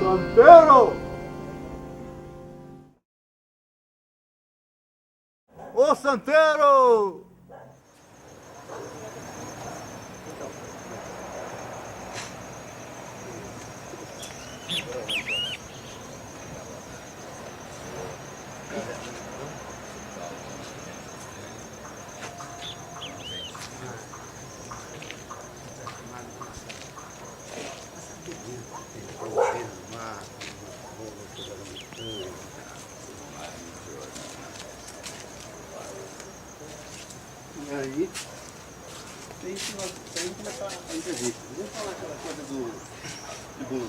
Santeiro! Ô Santeiro! E aí, tem que começar a entrevista. Vamos falar aquela coisa do bolo,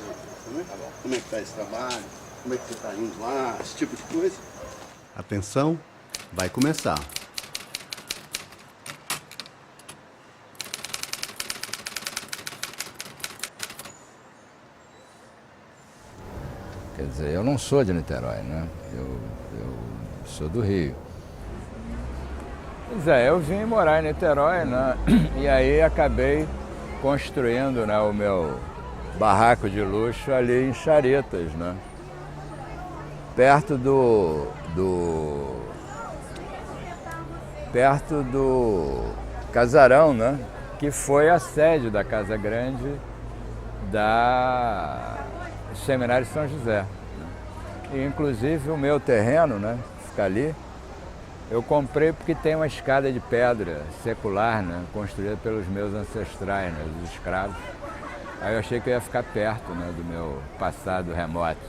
né? Como é que está esse trabalho, como é que você está indo lá, esse tipo de coisa. Atenção, vai começar. Quer dizer, eu não sou de Niterói, né? Eu sou do Rio. Pois é, eu vim morar em Niterói, né? E aí acabei construindo, né, o meu barraco de luxo ali em Charetas, né? Perto do casarão, né? Que foi a sede da Casa Grande do Seminário São José. E, inclusive, o meu terreno, né, fica ali, eu comprei porque tem uma escada de pedra secular, né, construída pelos meus ancestrais, né, os escravos. Aí eu achei que eu ia ficar perto, né, do meu passado remoto.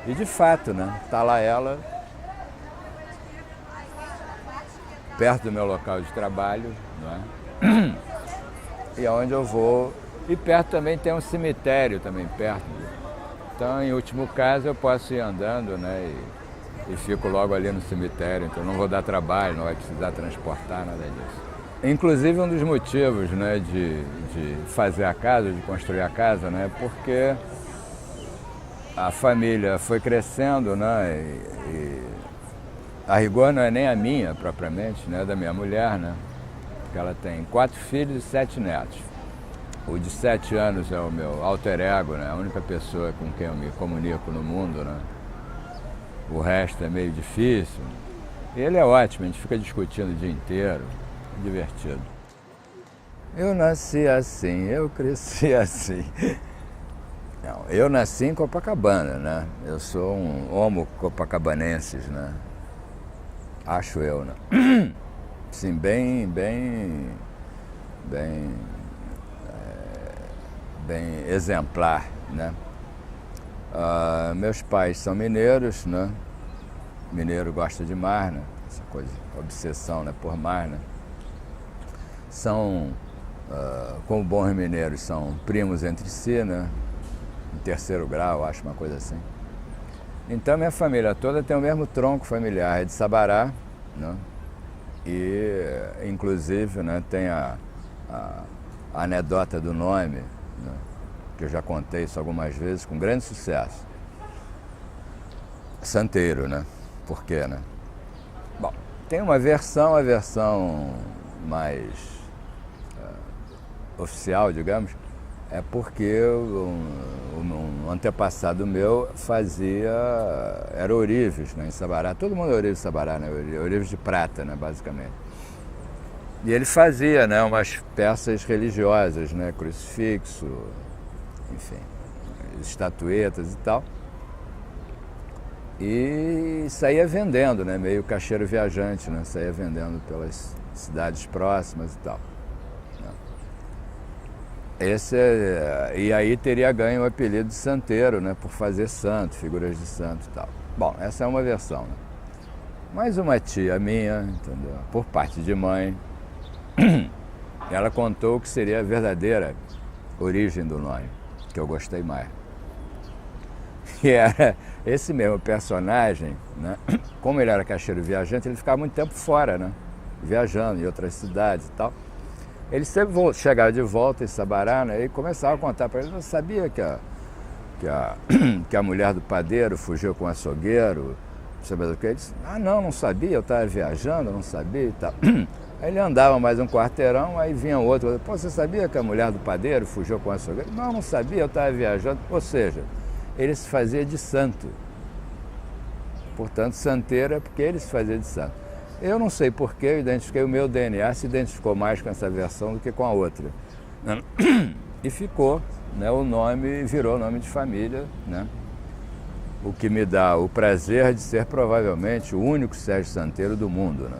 E de fato, né, tá lá ela, perto do meu local de trabalho, né, e aonde eu vou. E perto também tem um cemitério também perto. Então, em último caso, eu posso ir andando, né, e fico logo ali no cemitério, então não vou dar trabalho, não vai precisar transportar, nada disso. Inclusive, um dos motivos, né, de fazer a casa, de construir a casa, né, porque a família foi crescendo, né, e a rigor não é nem a minha propriamente, né, é da minha mulher, né, porque ela tem 4 filhos e 7 netos. O de 7 anos é o meu alter ego, né, a única pessoa com quem eu me comunico no mundo, né. O resto é meio difícil. Ele é ótimo, a gente fica discutindo o dia inteiro, divertido. Eu nasci assim, eu cresci assim. Não, eu nasci em Copacabana, né? Eu sou um homo copacabanensis, né? Acho eu, né? Sim, bem exemplar, né? Meus pais são mineiros, né? Mineiro gosta de mar, né? Essa coisa, obsessão, né, por mar, né? São, como bons mineiros, são primos entre si, né? Em 3º grau, acho, uma coisa assim. Então, minha família toda tem o mesmo tronco familiar, é de Sabará, né? E, inclusive, né, tem a anedota do nome, né? que eu já contei isso algumas vezes, com grande sucesso. Santeiro, né? Por quê, né? Bom, tem uma versão, a versão mais oficial, digamos, é porque um antepassado meu era ourives, né, em Sabará. Todo mundo é ourives de Sabará, né? Ourives de prata, né, basicamente. E ele fazia, né, umas peças religiosas, né, crucifixo, enfim, estatuetas e tal. E saía vendendo, né, meio caixeiro viajante, né, saía vendendo pelas cidades próximas e tal. E aí teria ganho o apelido de santeiro, né, por fazer santo, figuras de santo e tal. Bom, essa é uma versão, né? Mas uma tia minha, entendeu, por parte de mãe, ela contou que seria a verdadeira origem do nome, que eu gostei mais. Que era esse mesmo personagem, né, como ele era caixeiro viajante, ele ficava muito tempo fora, né, viajando em outras cidades e tal. Ele sempre chegava de volta em Sabará, né, e começava a contar para ele: "Você sabia que a mulher do padeiro fugiu com o açougueiro?" Sabe do que? Ele disse: "Ah, não sabia, eu estava viajando, não sabia e tal." Aí ele andava mais um quarteirão, aí vinha outro: "Pô, você sabia que a mulher do padeiro fugiu com o açougueiro?" Não sabia, eu estava viajando." Ou seja, ele se fazia de santo. Portanto, santeiro é porque ele se fazia de santo. Eu não sei porquê, eu identifiquei, o meu DNA se identificou mais com essa versão do que com a outra. E ficou, né, o nome, virou nome de família, né? O que me dá o prazer de ser provavelmente o único Sérgio Santeiro do mundo, né?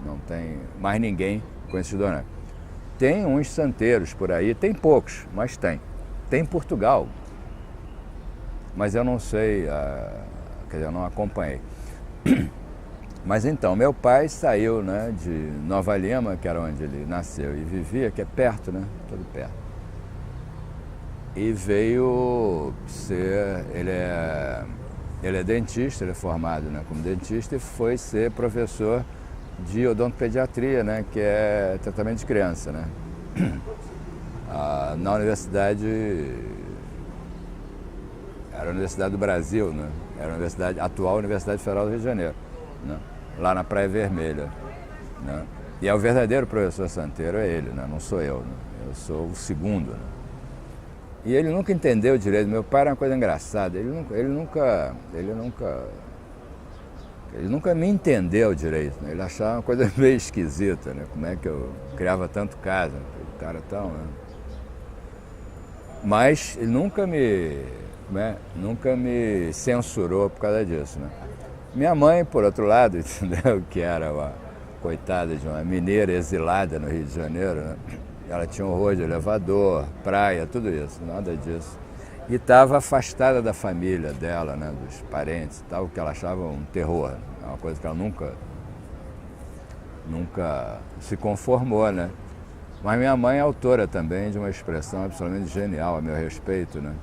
Não tem mais ninguém com esse nome. Tem uns santeiros por aí, tem poucos, mas tem. Tem em Portugal, mas eu não sei, quer dizer, eu não acompanhei. Mas então, meu pai saiu, né, de Nova Lima, que era onde ele nasceu e vivia, que é perto, né, tudo perto. E veio ser, ele é dentista, ele é formado, né, como dentista, e foi ser professor de odontopediatria, né, que é tratamento de criança, né, na universidade, era a Universidade do Brasil, né, era a atual Universidade Federal do Rio de Janeiro, né, lá na Praia Vermelha, né? E é o verdadeiro professor santeiro, é ele, né? Não sou eu, né? Eu sou o segundo, né? E ele nunca entendeu direito. Meu pai era uma coisa engraçada, ele nunca me entendeu direito, né? Ele achava uma coisa meio esquisita, né? Como é que eu criava tanto caso, né? O cara tão, né? Mas ele nunca me censurou por causa disso, né? Minha mãe, por outro lado, entendeu? Que era uma coitada de uma mineira exilada no Rio de Janeiro, né? Ela tinha horror de elevador, praia, tudo isso, nada disso. E estava afastada da família dela, né? Dos parentes e tal, o que ela achava um terror, uma coisa que ela nunca se conformou, né? Mas minha mãe é autora também de uma expressão absolutamente genial a meu respeito, né?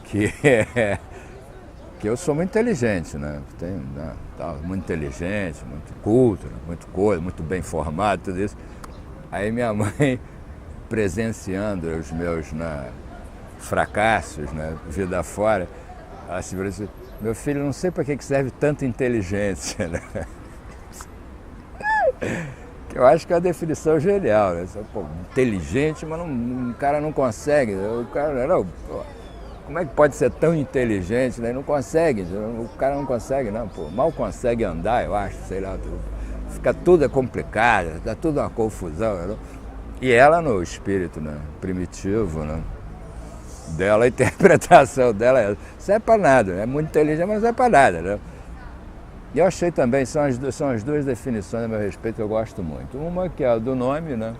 Que eu sou muito inteligente, né? Muito inteligente, muito culto, né? Muito coisa, muito bem formado, tudo isso. Aí minha mãe, presenciando os meus, né, fracassos, né, vida fora, ela se virou assim: "Meu filho, não sei para que serve tanta inteligência", né? Que eu acho que é uma definição genial, né? Pô, inteligente, mas o cara não consegue. O cara não. Como é que pode ser tão inteligente, né? Não consegue, o cara não consegue, não, pô. Mal consegue andar, eu acho, sei lá. Fica tudo complicado, dá tudo uma confusão. Né? E ela, no espírito, né, primitivo, né, dela, a interpretação dela é: isso é para nada, é muito inteligente, mas não é para nada, né? E eu achei também, são as duas definições a meu respeito que eu gosto muito. Uma que é a do nome, né?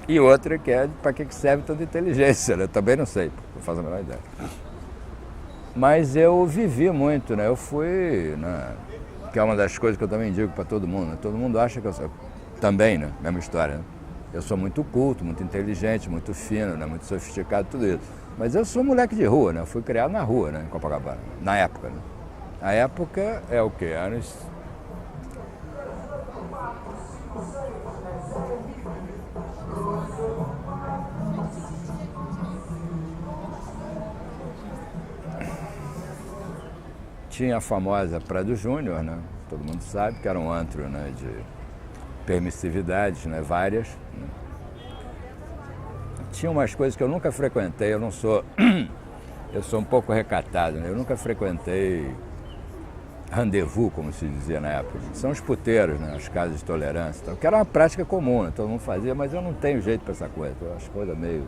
E outra que é para que serve tanta inteligência, né? Eu também não sei, não faço a menor ideia. Mas eu vivi muito, né? Eu fui, né? Que é uma das coisas que eu também digo para todo mundo, né? Todo mundo acha que eu sou também, né? Mesma história, né? Eu sou muito culto, muito inteligente, muito fino, né? Muito sofisticado, tudo isso. Mas eu sou moleque de rua, né? Eu fui criado na rua, né? Em Copacabana, na época, né? A época é o quê? Anos... tinha a famosa Praia do Júnior, né? Todo mundo sabe que era um antro, né, de permissividades, né, várias. Né? Tinha umas coisas que eu nunca frequentei, eu sou um pouco recatado, né? Eu nunca frequentei rendezvous, como se dizia na época. São os puteiros, né, as casas de tolerância, que era uma prática comum, né? Todo mundo fazia, mas eu não tenho jeito para essa coisa, eu acho coisa meio...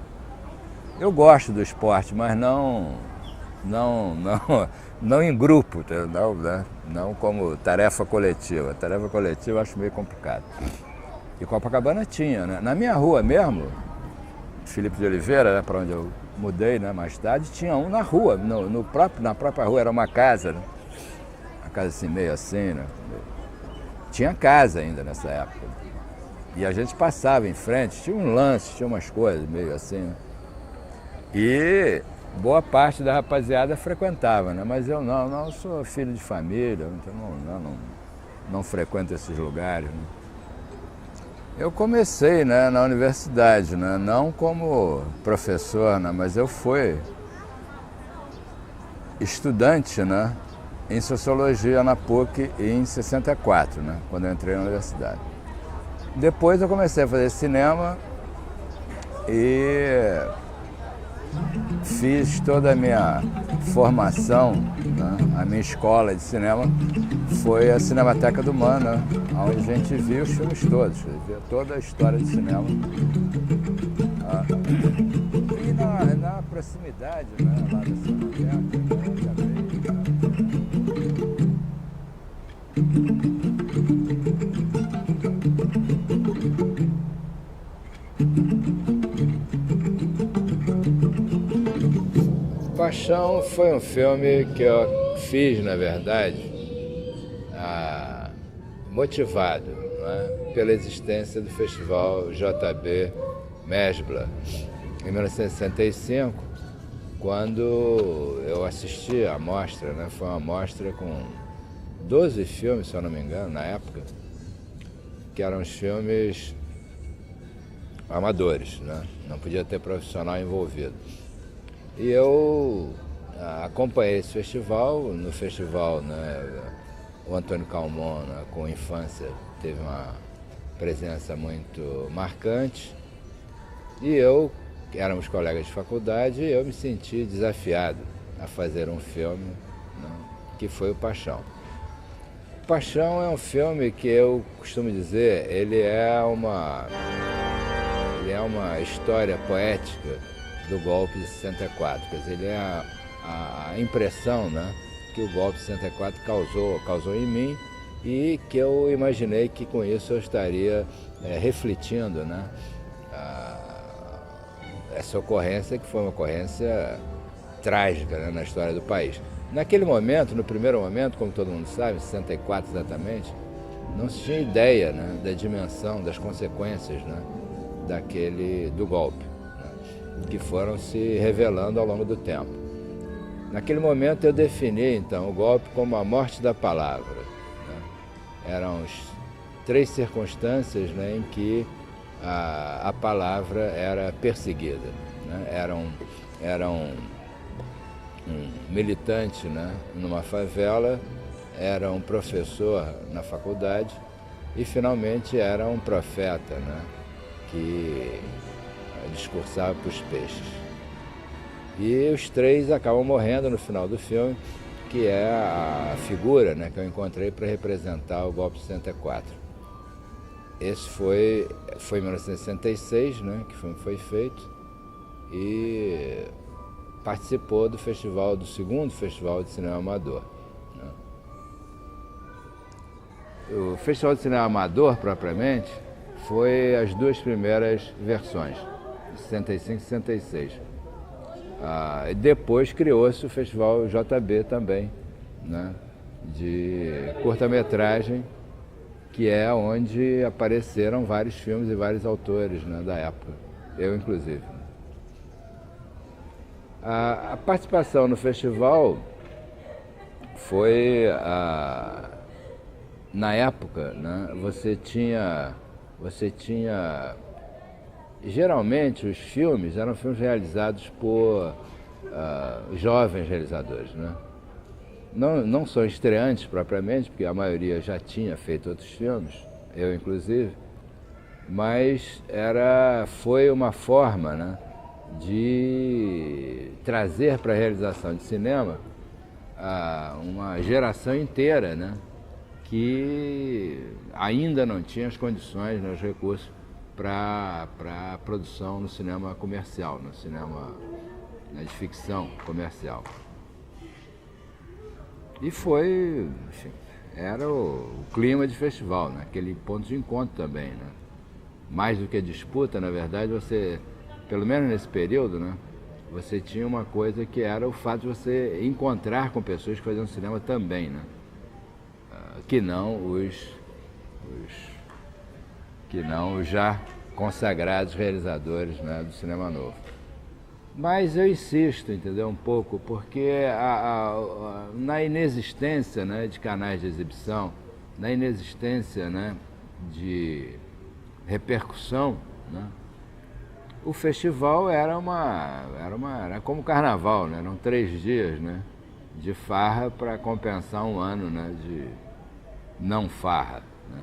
Eu gosto do esporte, mas não em grupo, não, né? Não como tarefa coletiva. Tarefa coletiva eu acho meio complicado. E Copacabana tinha, né? Na minha rua mesmo, Felipe de Oliveira, né, para onde eu mudei, né, mais tarde, tinha um na rua, na própria rua, era uma casa, né? Uma casa assim, meio assim, né? Tinha casa ainda nessa época. E a gente passava em frente, tinha um lance, tinha umas coisas meio assim, né? E boa parte da rapaziada frequentava, né? Mas eu não sou filho de família, então não frequento esses lugares, né? Eu comecei, né, na universidade, né, não como professor, né, mas eu fui estudante, né, em Sociologia na PUC em 64, né, quando eu entrei na universidade. Depois eu comecei a fazer cinema e fiz toda a minha formação, né? A minha escola de cinema foi a Cinemateca do MAN, né? Onde a gente viu os filmes todos, via toda a história de cinema. E na proximidade, né? Lá da Cinemateca, Paixão foi um filme que eu fiz, na verdade, motivado, né, pela existência do Festival JB Mesbla. Em 1965, quando eu assisti à mostra, né, foi uma mostra com 12 filmes, se eu não me engano, na época, que eram os filmes amadores, né, não podia ter profissional envolvido. E eu acompanhei esse festival. No festival, né, o Antônio Calmon, né, com Infância, teve uma presença muito marcante. E éramos colegas de faculdade, e eu me senti desafiado a fazer um filme, né, que foi o Paixão. Paixão é um filme que eu costumo dizer, ele é uma história poética do golpe de 64, quer dizer, ele é a impressão, né, que o golpe de 64 causou em mim e que eu imaginei que com isso eu estaria refletindo, né, essa ocorrência, que foi uma ocorrência trágica, né, na história do país. Naquele momento, no primeiro momento, como todo mundo sabe, em 64 exatamente, não se tinha ideia, né, da dimensão, das consequências, né, do golpe, que foram se revelando ao longo do tempo. Naquele momento eu defini, então, o golpe como a morte da palavra, né? Eram 3 circunstâncias, né, em que a palavra era perseguida, né? Era um militante, né, numa favela, era um professor na faculdade e, finalmente, era um profeta, né, que discursava para os peixes. E os 3 acabam morrendo no final do filme, que é a figura, né, que eu encontrei para representar o golpe de 64. Esse foi em 1966, né, que o filme foi feito, e participou do segundo Festival de Cinema Amador, né. O Festival de Cinema Amador, propriamente, foi as 2 primeiras versões, 65 e 66. E depois criou-se o Festival JB também, né, de curta-metragem, que é onde apareceram vários filmes e vários autores, né, da época, eu inclusive. A participação no festival foi, na época, né, você tinha geralmente os filmes eram filmes realizados por jovens realizadores, né? não são estreantes propriamente, porque a maioria já tinha feito outros filmes, eu inclusive, mas foi uma forma, né, de trazer para a realização de cinema uma geração inteira, né, que ainda não tinha as condições, né, os recursos para a produção no cinema comercial, no cinema, né, de ficção comercial. E foi, enfim, era o clima de festival, né, aquele ponto de encontro também, né. Mais do que disputa, na verdade, você, pelo menos nesse período, né, você tinha uma coisa que era o fato de você encontrar com pessoas que faziam cinema também, né, que não os já consagrados realizadores, né, do cinema novo. Mas eu insisto, entendeu, um pouco, porque na inexistência, né, de canais de exibição, na inexistência, né, de repercussão, né, o festival era como o carnaval, né, eram 3 dias, né, de farra para compensar um ano, né, de não farra, né.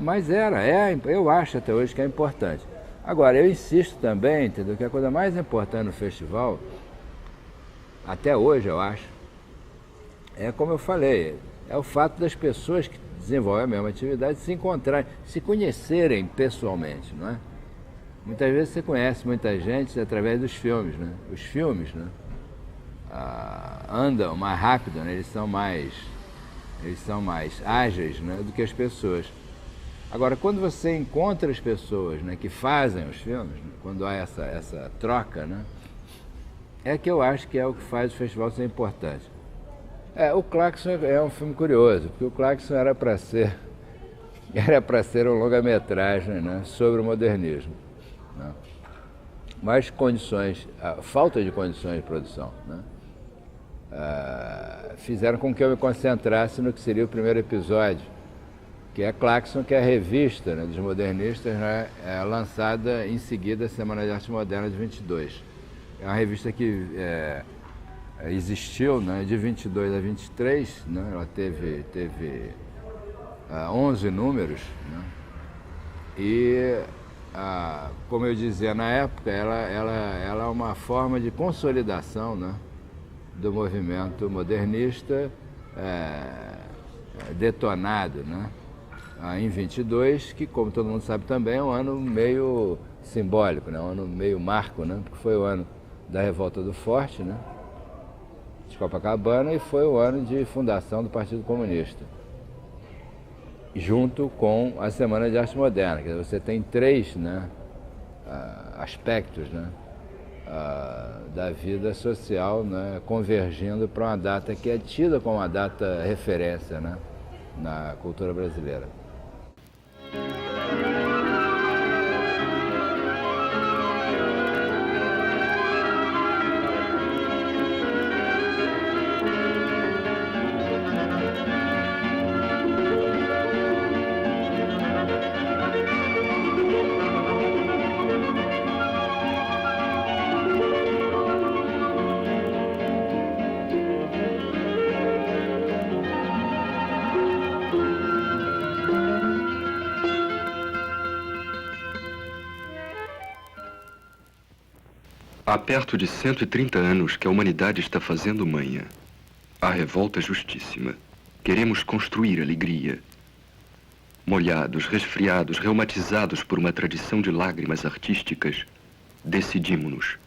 Mas eu acho até hoje que é importante. Agora, eu insisto também, entendeu, que a coisa mais importante no festival, até hoje eu acho, é como eu falei, é o fato das pessoas que desenvolvem a mesma atividade se encontrarem, se conhecerem pessoalmente, não é? Muitas vezes você conhece muita gente através dos filmes, né? Os filmes, né, andam mais rápido, né? Eles são mais ágeis, né, do que as pessoas. Agora, quando você encontra as pessoas, né, que fazem os filmes, né, quando há essa troca, né, é que eu acho que é o que faz o festival ser importante. O Claxon é um filme curioso, porque o Claxon era para ser um longa-metragem, né, sobre o modernismo, né, mas a falta de condições de produção, né, fizeram com que eu me concentrasse no que seria o primeiro episódio, que é Claxon, que é a revista, né, dos modernistas, né, lançada em seguida à Semana de Arte Moderna de 22. É uma revista que existiu, né, de 22 a 23, né, ela teve 11 números, né, e, como eu dizia na época, ela é uma forma de consolidação, né, do movimento modernista detonado, né, em 22, que, como todo mundo sabe também, é um ano meio simbólico, né? Um ano meio marco, né? Porque foi o ano da Revolta do Forte, né, de Copacabana, e foi o ano de fundação do Partido Comunista, junto com a Semana de Arte Moderna. Quer dizer, você tem 3, né, aspectos, né, da vida social, né, convergindo para uma data que é tida como uma data referência, né, na cultura brasileira. Há perto de 130 anos que a humanidade está fazendo manha. A revolta justíssima. Queremos construir alegria. Molhados, resfriados, reumatizados por uma tradição de lágrimas artísticas, decidimos-nos.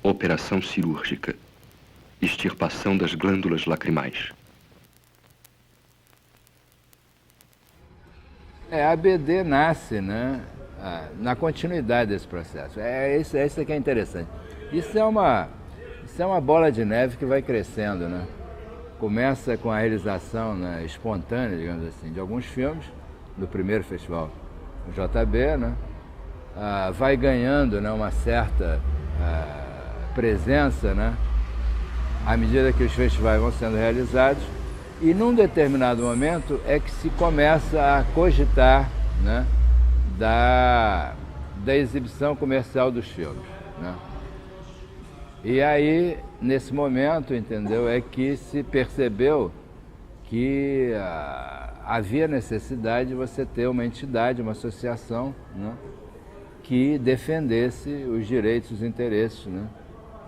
Operação cirúrgica. Extirpação das glândulas lacrimais. A BD nasce, né, na continuidade desse processo. Isso que é interessante. Isso é uma bola de neve que vai crescendo, né? Começa com a realização, né, espontânea, digamos assim, de alguns filmes, do primeiro festival, o JB, né? Vai ganhando, né, uma certa presença, né, à medida que os festivais vão sendo realizados, e num determinado momento é que se começa a cogitar, né, da exibição comercial dos filmes, né? E aí, nesse momento, entendeu, é que se percebeu que havia necessidade de você ter uma entidade, uma associação, né, que defendesse os direitos, os interesses, né,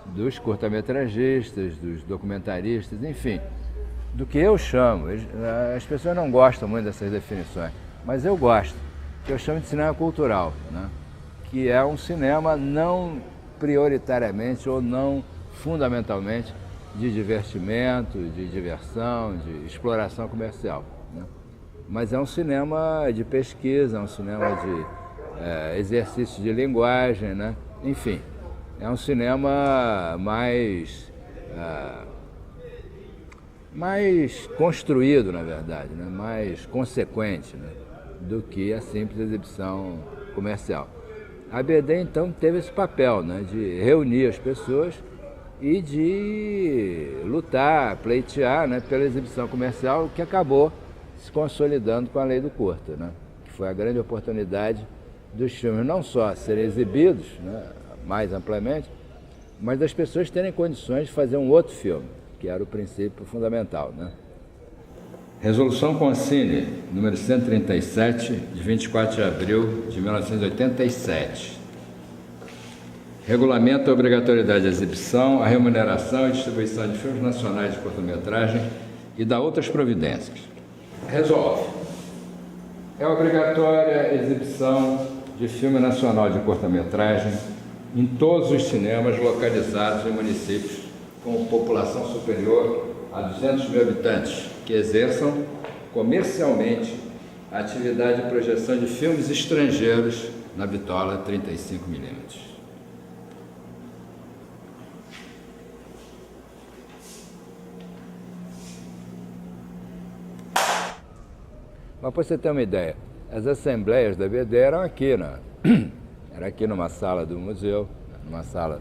dos curta-metragistas, dos documentaristas, enfim, do que eu chamo, as pessoas não gostam muito dessas definições, mas eu gosto, que eu chamo de cinema cultural, né, que é um cinema não prioritariamente ou não fundamentalmente de divertimento, de diversão, de exploração comercial, né? Mas é um cinema de pesquisa, é um cinema de exercício de linguagem, né? Enfim, é um cinema mais construído, na verdade, né? Mais consequente, né, do que a simples exibição comercial. A BD, então, teve esse papel, né, de reunir as pessoas e de lutar, pleitear, né, pela exibição comercial, que acabou se consolidando com a lei do curta, né, que foi a grande oportunidade dos filmes não só serem exibidos, né, mais amplamente, mas das pessoas terem condições de fazer um outro filme, que era o princípio fundamental, né. Resolução Concine, número 137, de 24 de abril de 1987. Regulamenta a obrigatoriedade de exibição, a remuneração e distribuição de filmes nacionais de curta-metragem e dá outras providências. Resolve. É obrigatória a exibição de filme nacional de curta-metragem em todos os cinemas localizados em municípios com população superior a 200 mil habitantes, que exerçam comercialmente a atividade de projeção de filmes estrangeiros na bitola 35mm. Mas para você ter uma ideia, as assembleias da BD eram aqui, né? Era aqui numa sala do museu,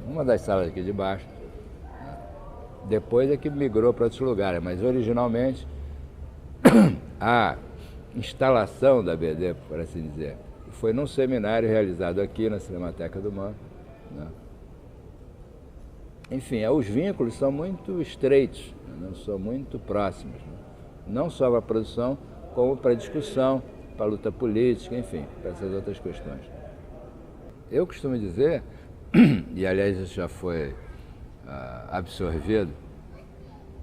uma das salas aqui de baixo. Depois é que migrou para outros lugares, mas originalmente a instalação da BD, por assim dizer, foi num seminário realizado aqui na Cinemateca do MAN, né? Enfim, os vínculos são muito estreitos, né? São muito próximos, né? Não só para a produção, como para a discussão, para a luta política, enfim, para essas outras questões. Eu costumo dizer, e aliás isso já foi absorvido,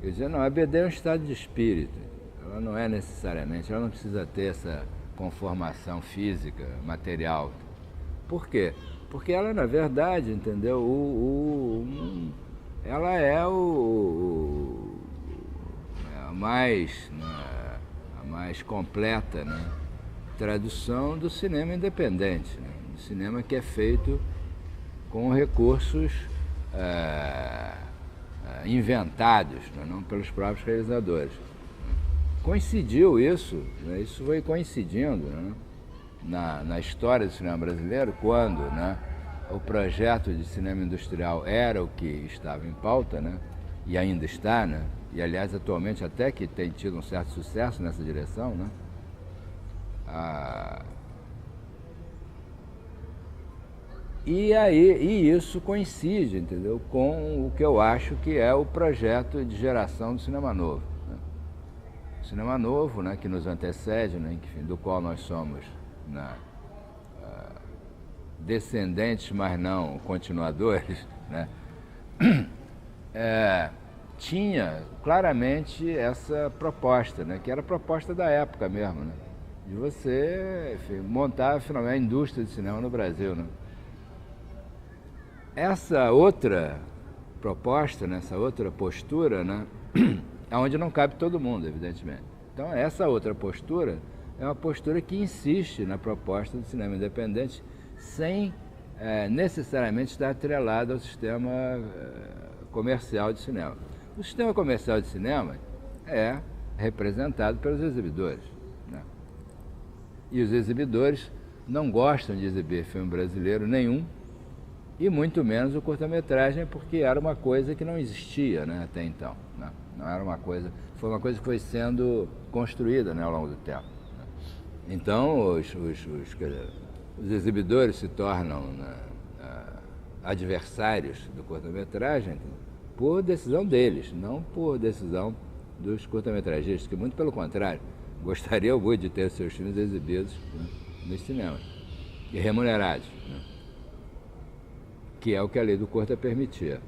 eu dizia, não, a BD é um estado de espírito, ela não é necessariamente, ela não precisa ter essa conformação física, material. Por quê? Porque ela, na verdade, entendeu, ela é a mais completa, né, tradução do cinema independente, né, do cinema que é feito com recursos inventados, né, não pelos próprios realizadores. Coincidiu isso, né, isso foi coincidindo, né, na história do cinema brasileiro, quando, né, o projeto de cinema industrial era o que estava em pauta, né, e ainda está, né, e aliás atualmente até que tem tido um certo sucesso nessa direção, né, e isso coincide, entendeu, com o que eu acho que é o projeto de geração do cinema novo, né? O cinema novo, né, que nos antecede, né, enfim, do qual nós somos, né, descendentes, mas não continuadores, né, tinha claramente essa proposta, né, que era a proposta da época mesmo, né, de você, enfim, montar finalmente a indústria de cinema no Brasil, né. Essa outra proposta, né, essa outra postura, né, é onde não cabe todo mundo, evidentemente. Então, essa outra postura é uma postura que insiste na proposta do cinema independente sem necessariamente estar atrelada ao sistema comercial de cinema. O sistema comercial de cinema é representado pelos exibidores, né? E os exibidores não gostam de exibir filme brasileiro nenhum, e muito menos o curta-metragem, porque era uma coisa que não existia, né, até então, né? Não era uma coisa, foi uma coisa que foi sendo construída, né, ao longo do tempo, né? Então os exibidores se tornam, né, adversários do curta-metragem por decisão deles, não por decisão dos curta-metragistas, que muito pelo contrário, gostariam muito de ter seus filmes exibidos, né, nos cinemas e remunerados, né, que é o que a lei do curta permitia.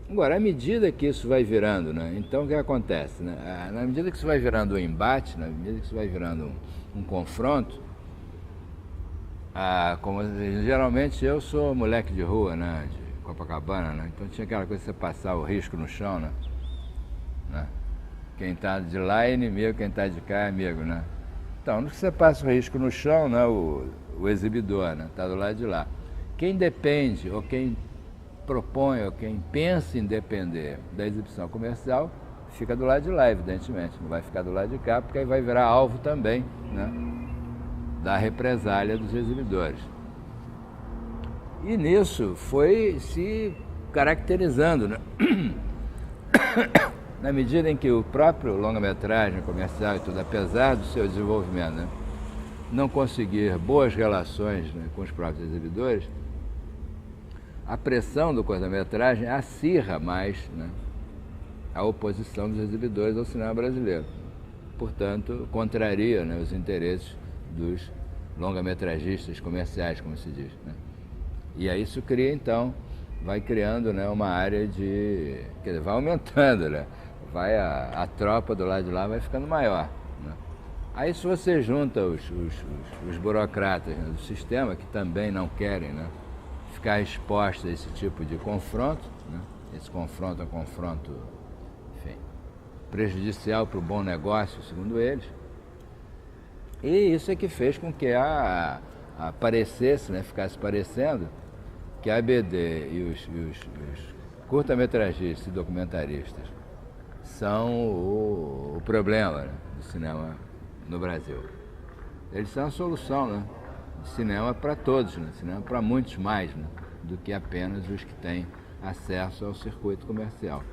Agora, à medida que isso vai virando, né, então o que acontece? Né? Na medida que isso vai virando um embate, na medida que isso vai virando um confronto, como, geralmente eu sou moleque de rua, né, de Copacabana, né, então tinha aquela coisa de você passar o risco no chão, né? Quem está de lá é inimigo, quem está de cá é amigo, né? Então, no que você passa o risco no chão, né, o exibidor, né, está do lado de lá. Quem depende, ou quem propõe, ou quem pensa em depender da exibição comercial, fica do lado de lá, evidentemente. Não vai ficar do lado de cá, porque aí vai virar alvo também, né, da represália dos exibidores. E nisso foi se caracterizando, né? Na medida em que o próprio longa-metragem comercial e tudo, apesar do seu desenvolvimento, né, não conseguir boas relações, né, com os próprios exibidores, a pressão do curta-metragem acirra mais, né, a oposição dos exibidores ao cinema brasileiro. Portanto, contraria, né, os interesses dos longa-metragistas comerciais, como se diz, né? E aí isso cria, então, vai criando, né, uma área de... Quer dizer, vai aumentando, né? Vai a tropa do lado de lá vai ficando maior, né? Aí se você junta os burocratas, né, do sistema, que também não querem, né, ficar expostos a esse tipo de confronto, né? Esse confronto é um confronto, enfim, prejudicial para o bom negócio, segundo eles. E isso é que fez com que aparecesse, né, ficasse parecendo que a ABD e os curta-metragistas e documentaristas são o problema, né, do cinema no Brasil. Eles são a solução, né, de cinema para todos, né, cinema para muitos mais, né, do que apenas os que têm acesso ao circuito comercial.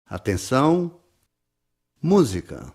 Atenção, música.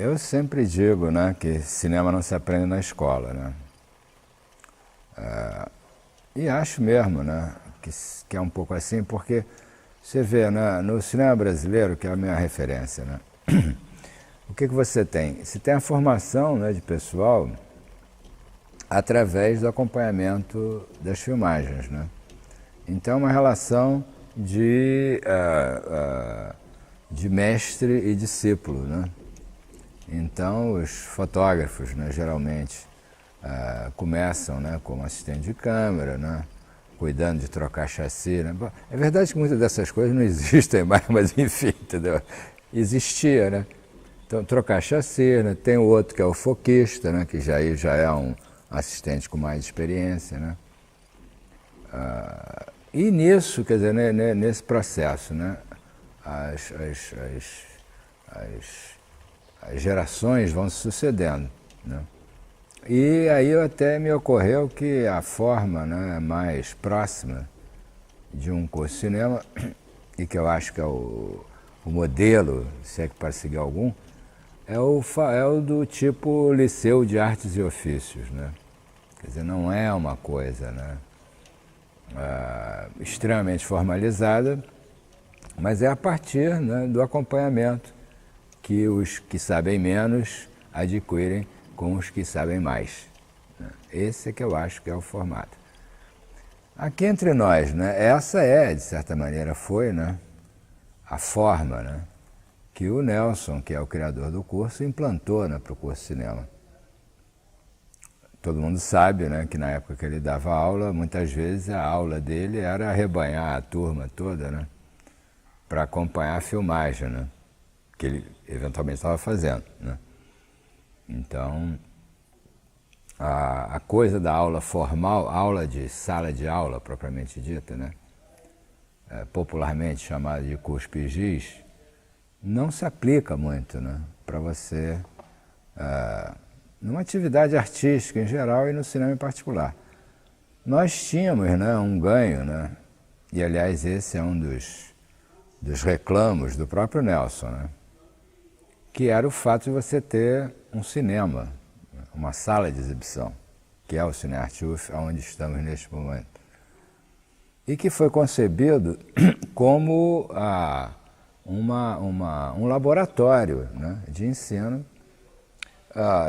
Eu sempre digo, né, que cinema não se aprende na escola, né? E acho mesmo, né, que é um pouco assim, porque você vê, né, no cinema brasileiro, que é a minha referência, né, o que você tem? Você tem a formação, né, de pessoal através do acompanhamento das filmagens, né? Então é uma relação de mestre e discípulo, né? Então, os fotógrafos, né, geralmente, começam, né, como assistente de câmera, né, cuidando de trocar chassi, né? Bom, é verdade que muitas dessas coisas não existem mais, mas enfim, entendeu? Existia, né? Então, trocar chassi, né? Tem o outro que é o foquista, né? Que já é um assistente com mais experiência, né? E nisso, quer dizer, nesse processo, né? As gerações vão se sucedendo, né? E aí até me ocorreu que a forma, né, mais próxima de um curso de cinema, e que eu acho que é o modelo, se é que para seguir algum, é o do tipo Liceu de Artes e Ofícios, né? Quer dizer, não é uma coisa, né, extremamente formalizada, mas é a partir, né, do acompanhamento que os que sabem menos adquirem com os que sabem mais, né? Esse é que eu acho que é o formato. Aqui entre nós, né, essa de certa maneira, foi, né, a forma, né, que o Nelson, que é o criador do curso, implantou, né, para o curso de cinema. Todo mundo sabe, né, que na época que ele dava aula, muitas vezes a aula dele era arrebanhar a turma toda, né, para acompanhar a filmagem, né, que ele eventualmente estava fazendo, né. Então, a coisa da aula formal, aula de sala de aula propriamente dita, né, popularmente chamada de cuspigis, não se aplica muito, né, para você, numa atividade artística em geral e no cinema em particular. Nós tínhamos, né, um ganho, né, e aliás esse é um dos reclamos do próprio Nelson, né, que era o fato de você ter um cinema, uma sala de exibição, que é o Cinearte UF, onde estamos neste momento. E que foi concebido como um laboratório, né, de ensino,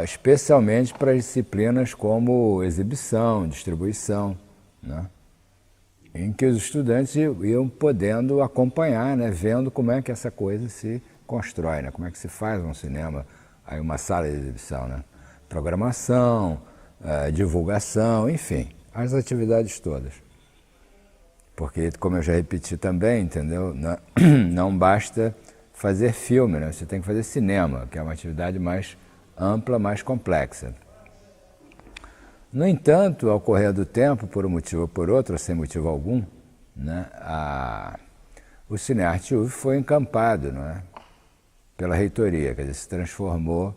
especialmente para disciplinas como exibição, distribuição, né, em que os estudantes iam podendo acompanhar, né, vendo como é que essa coisa se constrói, né? Como é que se faz um cinema, aí uma sala de exibição, né? Programação, divulgação, enfim, as atividades todas. Porque, como eu já repeti também, entendeu? Não basta fazer filme, né? Você tem que fazer cinema, que é uma atividade mais ampla, mais complexa. No entanto, ao correr do tempo, por um motivo ou por outro, ou sem motivo algum, né, o Cinearte UF foi encampado, não é, pela reitoria, quer dizer, se transformou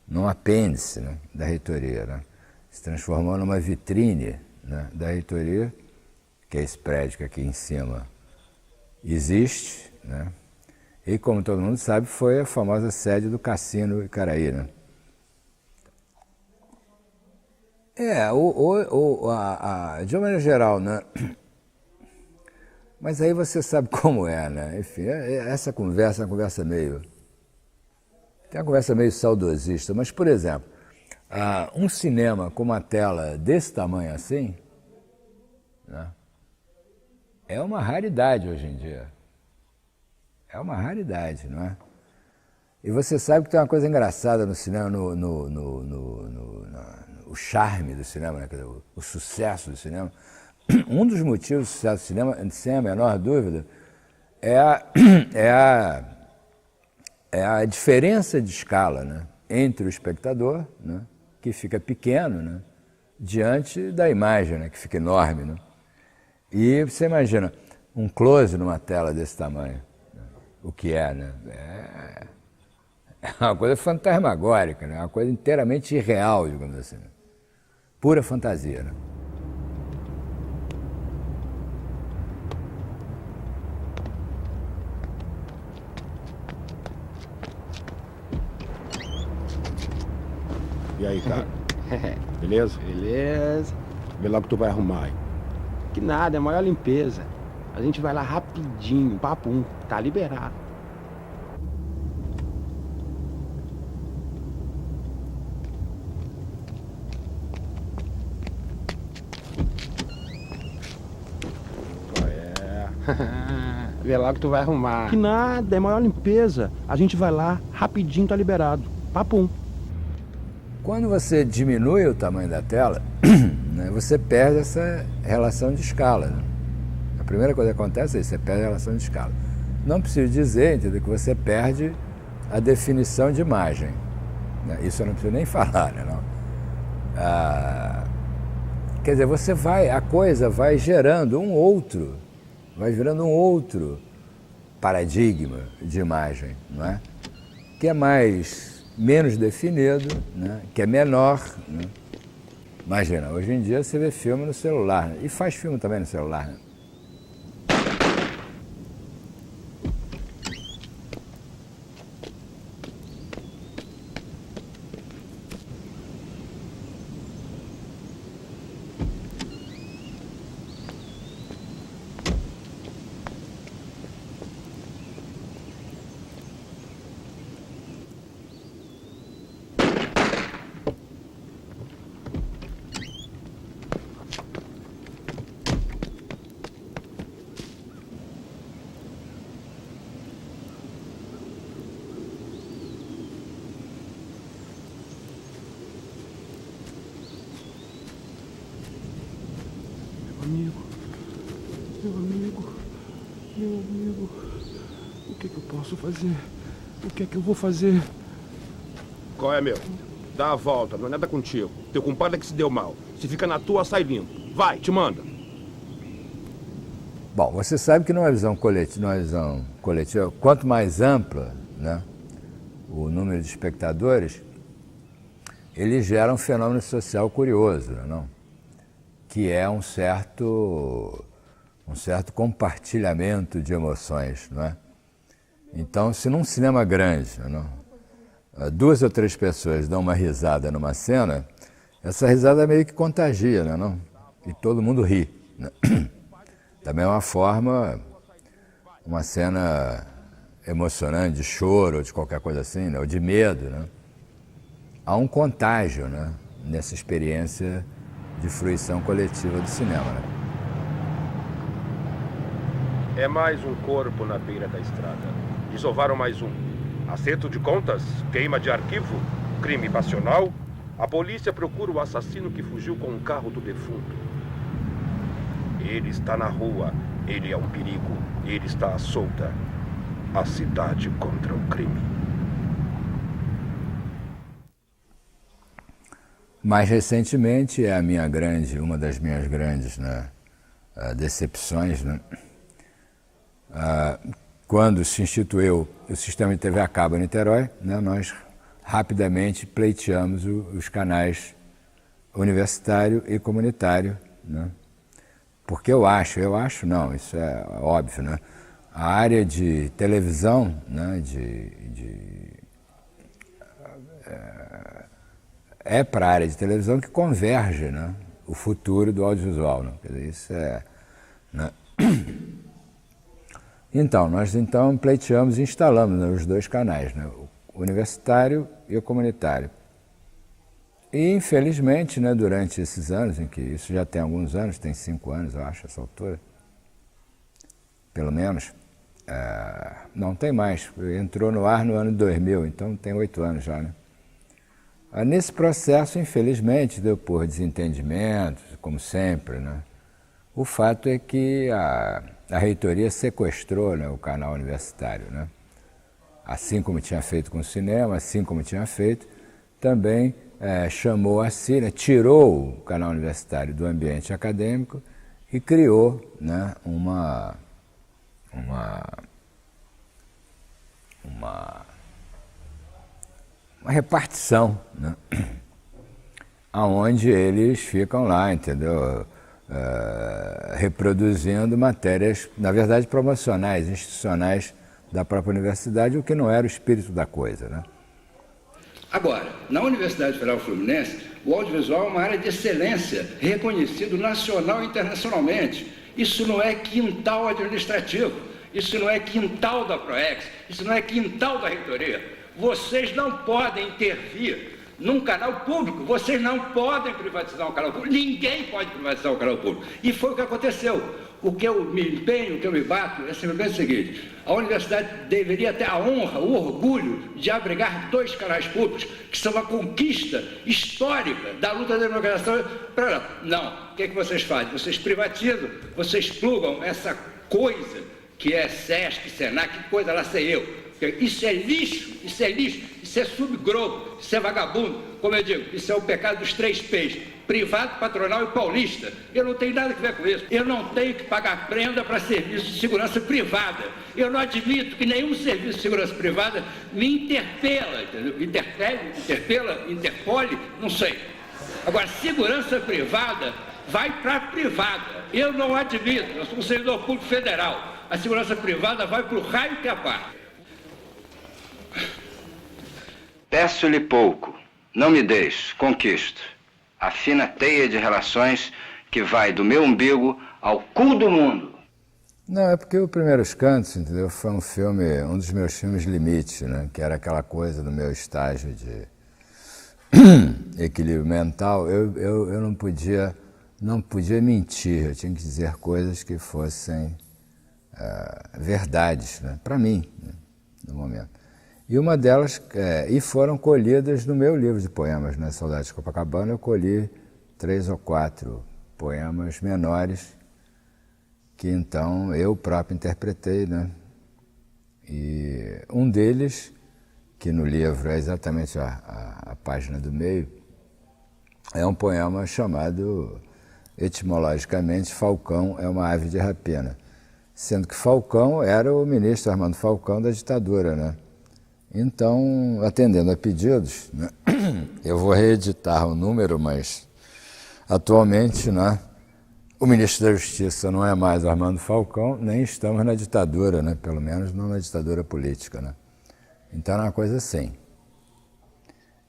num apêndice, né, da reitoria, né, se transformou numa vitrine, né, da reitoria, que é esse prédio que aqui em cima existe, né, e como todo mundo sabe, foi a famosa sede do Cassino Icaraí, né. De uma maneira geral, né? Mas aí você sabe como é, né? Enfim, essa conversa é uma conversa meio... Tem uma conversa meio saudosista, mas, por exemplo, um cinema com uma tela desse tamanho assim, né, é uma raridade hoje em dia. É uma raridade, não é? E você sabe que tem uma coisa engraçada no cinema, o charme do cinema, né? O sucesso do cinema. Um dos motivos do sucesso do cinema, sem a menor dúvida, é a diferença de escala, né, entre o espectador, né, que fica pequeno, né, diante da imagem, né, que fica enorme, né. E você imagina um close numa tela desse tamanho, né, o que é, né? É uma coisa fantasmagórica, né? Uma coisa inteiramente irreal, digamos assim. Pura fantasia, né? E aí, cara? Beleza? Beleza. Vê lá o que tu vai arrumar aí. Que nada, é a maior limpeza. A gente vai lá rapidinho, papum, tá liberado. Vê lá o que tu vai arrumar. Que nada, é a maior limpeza. A gente vai lá rapidinho, tá liberado. Papum. Quando você diminui o tamanho da tela, né, você perde essa relação de escala. Né? A primeira coisa que acontece é isso, você perde a relação de escala. Não preciso dizer, entendeu, que você perde a definição de imagem. Né? Isso eu não preciso nem falar, né, não? Quer dizer, a coisa vai gerando vai virando um outro paradigma de imagem, não é? Que é menos definido, né? Que é menor. Né? Imagina, hoje em dia você vê filme no celular, né? E faz filme também no celular, né? Meu amigo, o que eu posso fazer? O que é que eu vou fazer? Qual é, meu? Dá a volta, não é nada contigo. Teu compadre é que se deu mal. Se fica na tua, sai limpo. Vai, te manda. Bom, você sabe que numa visão coletiva, quanto mais ampla, né, o número de espectadores, ele gera um fenômeno social curioso, não? Que é um certo compartilhamento de emoções, não é? Então, se num cinema grande, não, 2 ou 3 pessoas dão uma risada numa cena, essa risada meio que contagia, não? E todo mundo ri. Né? Também é uma cena emocionante, de choro, ou de qualquer coisa assim, né? Ou de medo, né? Há um contágio, né? Nessa experiência de fruição coletiva do cinema, né? É mais um corpo na beira da estrada. Desovaram mais um. Acerto de contas? Queima de arquivo? Crime passional? A polícia procura o assassino que fugiu com o carro do defunto. Ele está na rua. Ele é um perigo. Ele está à solta. A cidade contra o crime. Mais recentemente, uma das minhas grandes, né, decepções, né? Quando se instituiu o sistema de TV a cabo em Niterói, né, nós rapidamente pleiteamos os canais universitário e comunitário, né? Porque eu acho não, isso é óbvio, né? A área de televisão, né, é para a área de televisão que converge, né, o futuro do audiovisual. Né? Quer dizer, isso é... Né? Então, nós pleiteamos e instalamos, né, os 2 canais, né, o universitário e o comunitário. E, infelizmente, né, durante esses anos, em que isso já tem alguns anos, tem 5 anos, eu acho, essa altura, pelo menos, não tem mais, entrou no ar no ano 2000, então tem 8 anos já, né? Nesse processo, infelizmente, deu por desentendimentos, como sempre, né? O fato é que a reitoria sequestrou, né, o canal universitário, né? Assim como tinha feito com o cinema, assim como tinha feito, também chamou a si, né, tirou o canal universitário do ambiente acadêmico e criou, né, uma repartição, né, onde eles ficam lá, entendeu? Reproduzindo matérias, na verdade, promocionais, institucionais da própria universidade, o que não era o espírito da coisa, né? Agora, na Universidade Federal Fluminense, o audiovisual é uma área de excelência, reconhecido nacional e internacionalmente. Isso não é quintal administrativo, isso não é quintal da PROEX, isso não é quintal da reitoria. Vocês não podem intervir num canal público, vocês não podem privatizar um canal público, ninguém pode privatizar um canal público. E foi o que aconteceu. O que eu me empenho, o que eu me bato, é simplesmente o seguinte: a universidade deveria ter a honra, o orgulho de abrigar 2 canais públicos, que são uma conquista histórica da luta da democracia. Não, o que é que vocês fazem? Vocês privatizam, vocês plugam essa coisa que é SESC, SENAC, que coisa lá sei eu. Isso é lixo, isso é subgrobo, isso é vagabundo. Como eu digo, isso é o pecado dos 3 P's: privado, patronal e paulista. Eu não tenho nada a ver com isso. Eu não tenho que pagar prenda para serviço de segurança privada. Eu não admito que nenhum serviço de segurança privada me interpela, entendeu? Interpole, não sei. Agora, segurança privada vai para a privada. Eu não admito, eu sou um servidor público federal. A segurança privada vai para o raio que a par. Peço-lhe pouco, não me deixe, conquisto a fina teia de relações que vai do meu umbigo ao cu do mundo. Não, é porque o Primeiros Cantos, entendeu, foi um filme, um dos meus filmes limite, né, que era aquela coisa do meu estágio de equilíbrio mental. Eu não podia mentir, eu tinha que dizer coisas que fossem verdades, né, para mim, né, no momento. E uma delas, e foram colhidas no meu livro de poemas, né, Saudades de Copacabana. Eu colhi 3 ou 4 poemas menores que então eu próprio interpretei, né? E um deles, que no livro é exatamente a página do meio, é um poema chamado, etimologicamente, Falcão é uma ave de rapina, sendo que Falcão era o ministro Armando Falcão da ditadura, né? Então, atendendo a pedidos, né, eu vou reeditar o número, mas atualmente, né, o ministro da Justiça não é mais Armando Falcão, nem estamos na ditadura, né, pelo menos não na ditadura política, né? Então é uma coisa assim.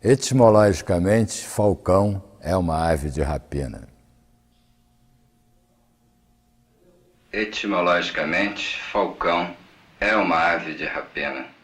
Etimologicamente, Falcão é uma ave de rapina. Etimologicamente, Falcão é uma ave de rapina.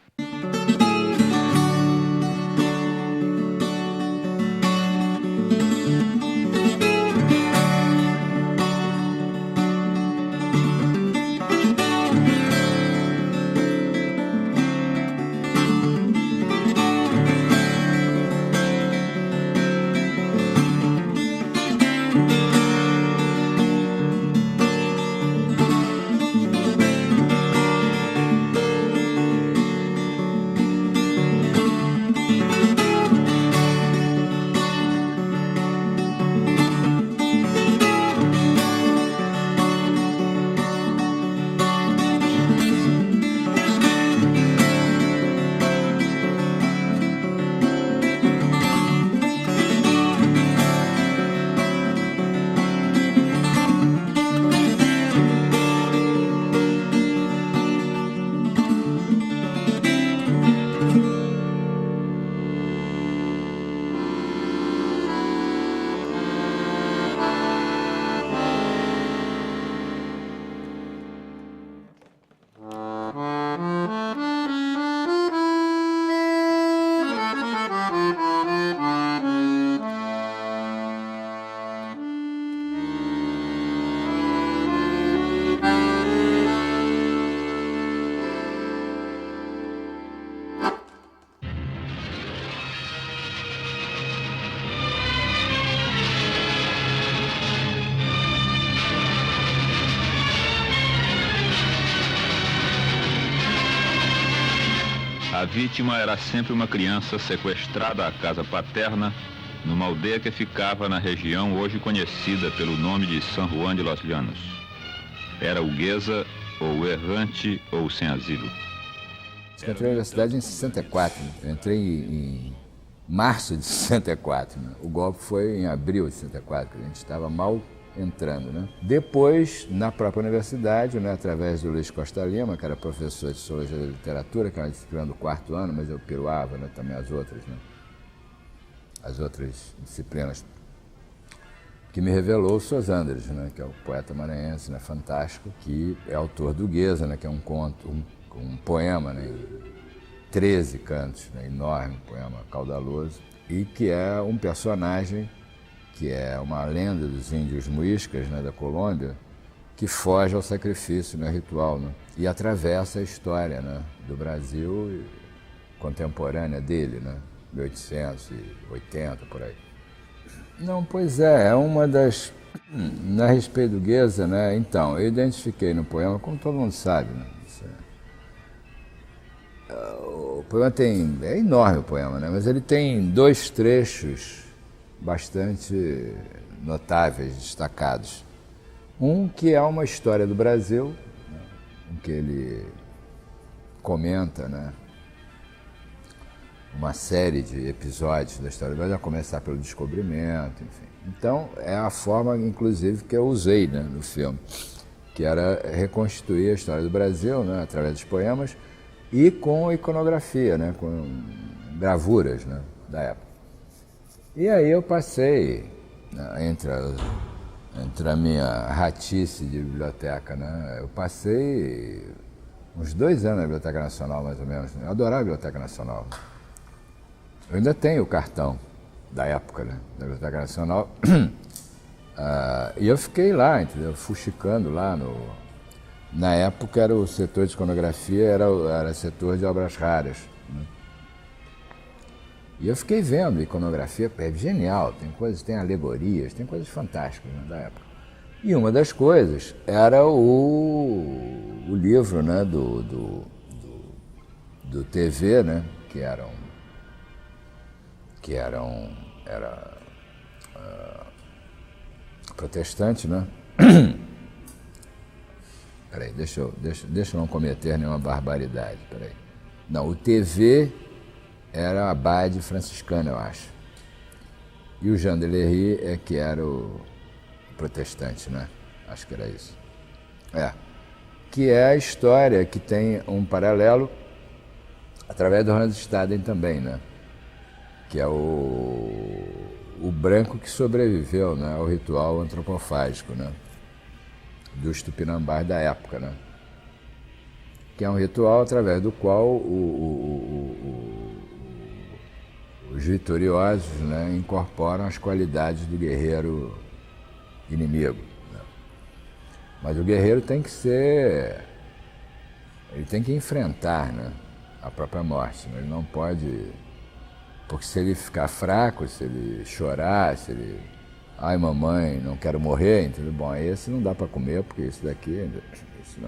A vítima era sempre uma criança sequestrada à casa paterna, numa aldeia que ficava na região hoje conhecida pelo nome de San Juan de los Llanos. Era burguesa, ou errante, ou sem asilo. Eu entrei na universidade em 64, né? Eu entrei em março de 64, né? O golpe foi em abril de 64, a gente estava mal entrando, né? Depois, na própria universidade, né, através do Luiz Costa Lima, que era professor de Sociologia da Literatura, que era disciplina do 4º ano, mas eu piruava, né, também as outras, né? As outras disciplinas, que me revelou o Sosandres, né, que é o poeta maranhense, né, fantástico, que é autor do Gueza, né, que é um conto, um poema, né, em 13 cantos, né, enorme, poema caudaloso, e que é um personagem que é uma lenda dos índios muiscas, né, da Colômbia, que foge ao sacrifício, né, ritual, né, e atravessa a história, né, do Brasil contemporânea dele, né, 1880, por aí. Não, pois é uma das... Na Respeituguesa, né, então, eu identifiquei no poema, como todo mundo sabe, né, o poema é enorme o poema, né, mas ele tem 2 trechos bastante notáveis, destacados. Um que é uma história do Brasil, né, em que ele comenta, né, uma série de episódios da história do Brasil, a começar pelo descobrimento, enfim. Então, é a forma, inclusive, que eu usei, né, no filme, que era reconstituir a história do Brasil, né, através dos poemas e com iconografia, né, com gravuras, né, da época. E aí eu passei, né, entre a minha ratice de biblioteca, né, eu passei uns 2 anos na Biblioteca Nacional, mais ou menos. Né? Eu adorava a Biblioteca Nacional. Eu ainda tenho o cartão da época, né, da Biblioteca Nacional. E eu fiquei lá, entendeu? Fuxicando lá no... Na época era o setor de iconografia, era setor de obras raras. Né? E eu fiquei vendo iconografia, é genial, tem alegorias, tem coisas fantásticas, né, da época. E uma das coisas era o livro, né, do TV, né, era protestante, né? Peraí, deixa eu não cometer nenhuma barbaridade, peraí. Não, o TV era abade franciscano, eu acho. E o Jean Delery que era o protestante, né? Acho que era isso. Que é a história que tem um paralelo através do Hans Staden também, né? Que é o branco que sobreviveu, né, ao ritual antropofágico, né, dos tupinambás da época, né, que é um ritual através do qual os vitoriosos, né, incorporam as qualidades do guerreiro inimigo. Né. Mas o guerreiro tem que enfrentar, né, a própria morte, né, ele não pode... Porque se ele ficar fraco, se ele chorar, se ele... Ai, mamãe, não quero morrer, entendeu? Bom, esse não dá para comer, porque isso daqui... Isso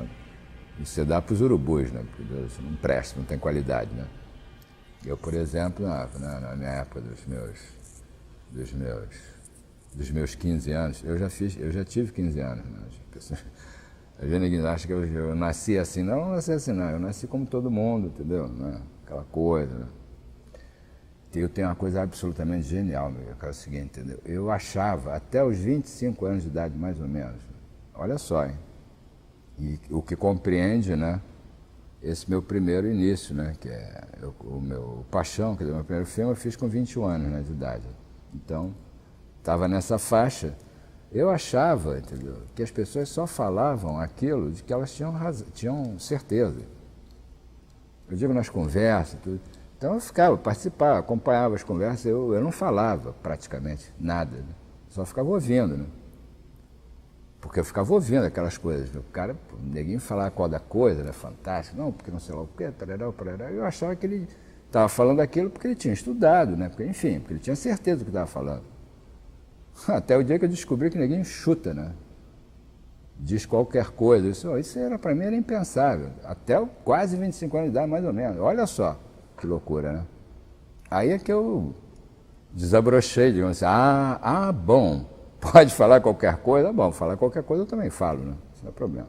você dá para os urubus, né? Porque isso não presta, não tem qualidade, né? Eu, por exemplo, na minha época dos meus 15 anos, eu já tive 15 anos, né? A gente acha que eu nasci assim. Não nasci assim, não. Eu nasci como todo mundo, entendeu? Né? Aquela coisa, né? Eu tenho uma coisa absolutamente genial, que é o seguinte, entendeu? Eu achava, até os 25 anos de idade, mais ou menos, olha só, hein? E o que compreende, né, esse meu primeiro início, né, que é o meu Paixão, que é o meu primeiro filme, eu fiz com 21 anos, né, de idade. Então, estava nessa faixa, eu achava, entendeu, que as pessoas só falavam aquilo de que elas tinham certeza. Eu digo nas conversas, tudo. Então eu participava, acompanhava as conversas, eu não falava praticamente nada, né? Só ficava ouvindo, né? Porque eu ficava ouvindo aquelas coisas, né? O cara, ninguém falava qual da coisa, era fantástico, não, porque não sei lá o quê, tarará. Eu achava que ele estava falando aquilo porque ele tinha estudado, né? Porque, enfim, porque ele tinha certeza do que estava falando. Até o dia que eu descobri que ninguém chuta, né? Diz qualquer coisa, isso era, para mim era impensável, até quase 25 anos de idade, mais ou menos, olha só. Que loucura, né? Aí é que eu desabrochei, digamos assim, bom, pode falar qualquer coisa? Bom, falar qualquer coisa eu também falo, né? Isso não é problema.